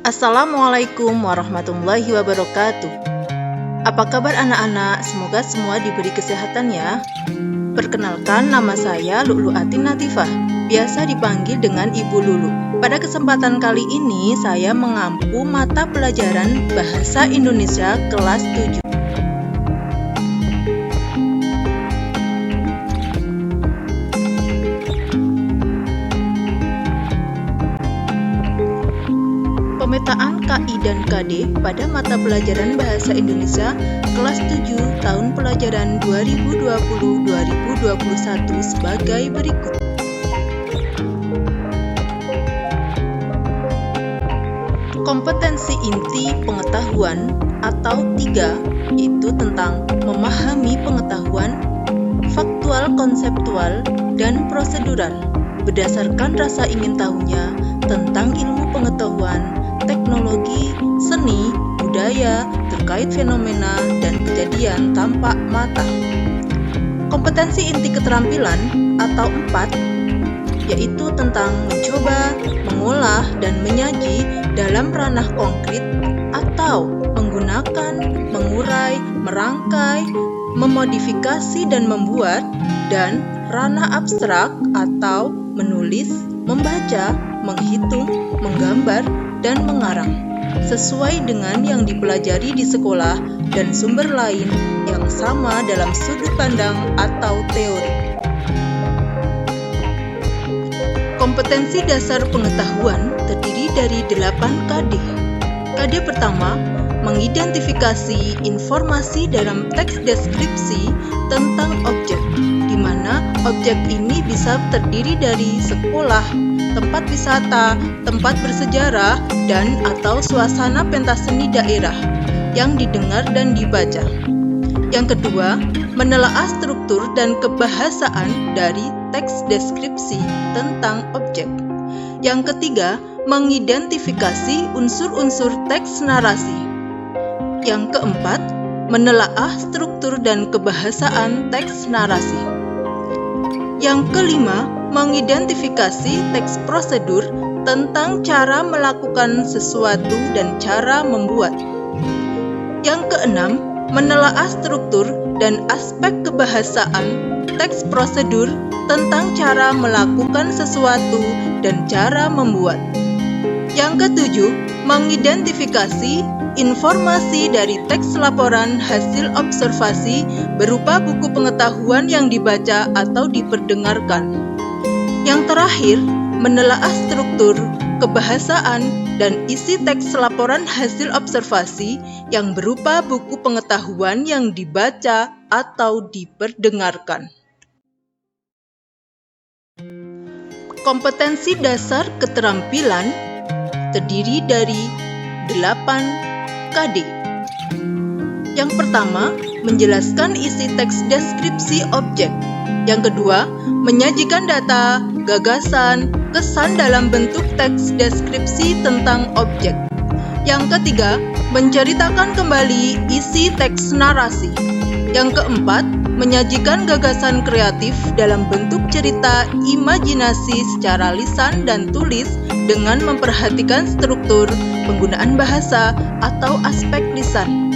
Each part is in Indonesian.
Assalamualaikum warahmatullahi wabarakatuh. Apa kabar anak-anak? Semoga semua diberi kesehatan ya. Perkenalkan, nama saya Lu'lu'atin Natifah, biasa dipanggil dengan Ibu Lulu. Pada kesempatan kali ini saya mengampu mata pelajaran Bahasa Indonesia kelas 7. Pemetaan KI dan KD pada mata pelajaran Bahasa Indonesia kelas 7 tahun pelajaran 2020-2021 sebagai berikut. Kompetensi inti pengetahuan atau 3, yaitu tentang memahami pengetahuan, faktual, konseptual, dan prosedural, berdasarkan rasa ingin tahunya tentang ilmu pengetahuan, teknologi, seni, budaya, terkait fenomena dan kejadian tampak mata. Kompetensi inti keterampilan atau 4, yaitu tentang mencoba, mengolah, dan menyaji dalam ranah konkret atau menggunakan, mengurai, merangkai, memodifikasi dan membuat, dan ranah abstrak atau menulis, membaca, menghitung, menggambar, dan mengarang, sesuai dengan yang dipelajari di sekolah dan sumber lain yang sama dalam sudut pandang atau teori. Kompetensi dasar pengetahuan terdiri dari 8 KD. KD pertama, mengidentifikasi informasi dalam teks deskripsi tentang objek, di mana objek ini bisa terdiri dari sekolah, tempat wisata, tempat bersejarah, dan atau suasana pentas seni daerah yang didengar dan dibaca. Yang kedua, menelaah struktur dan kebahasaan dari teks deskripsi tentang objek. Yang ketiga, mengidentifikasi unsur-unsur teks narasi. Yang keempat, menelaah struktur dan kebahasaan teks narasi. Yang kelima, mengidentifikasi teks prosedur tentang cara melakukan sesuatu dan cara membuat. Yang keenam, menelaah struktur dan aspek kebahasaan teks prosedur tentang cara melakukan sesuatu dan cara membuat. Yang ketujuh, mengidentifikasi informasi dari teks laporan hasil observasi berupa buku pengetahuan yang dibaca atau diperdengarkan. Yang terakhir, menelaah struktur, kebahasaan, dan isi teks laporan hasil observasi yang berupa buku pengetahuan yang dibaca atau diperdengarkan. Kompetensi dasar keterampilan terdiri dari 8 KD. Yang pertama, menjelaskan isi teks deskripsi objek. Yang kedua, menyajikan data, gagasan, kesan dalam bentuk teks deskripsi tentang objek. Yang ketiga, menceritakan kembali isi teks narasi. Yang keempat, menyajikan gagasan kreatif dalam bentuk cerita imajinasi secara lisan dan tulis dengan memperhatikan struktur, penggunaan bahasa, atau aspek lisan.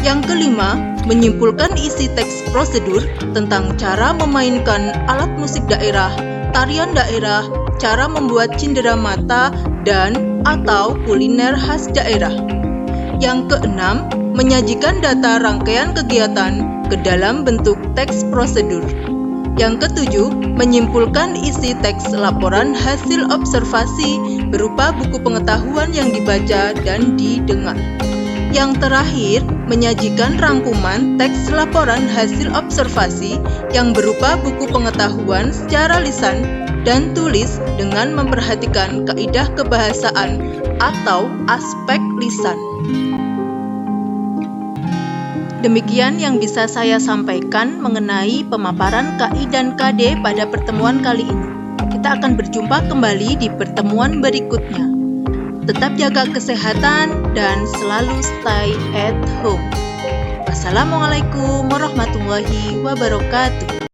Yang kelima, menyimpulkan isi teks prosedur tentang cara memainkan alat musik daerah, tarian daerah, cara membuat cindera mata, dan atau kuliner khas daerah. Yang keenam, menyajikan data rangkaian kegiatan ke dalam bentuk teks prosedur. Yang ketujuh, menyimpulkan isi teks laporan hasil observasi berupa buku pengetahuan yang dibaca dan didengar. Yang terakhir, menyajikan rangkuman teks laporan hasil observasi yang berupa buku pengetahuan secara lisan dan tulis dengan memperhatikan kaidah kebahasaan atau aspek lisan. Demikian yang bisa saya sampaikan mengenai pemaparan KI dan KD pada pertemuan kali ini. Kita akan berjumpa kembali di pertemuan berikutnya. Tetap jaga kesehatan dan selalu stay at home. Wassalamualaikum warahmatullahi wabarakatuh.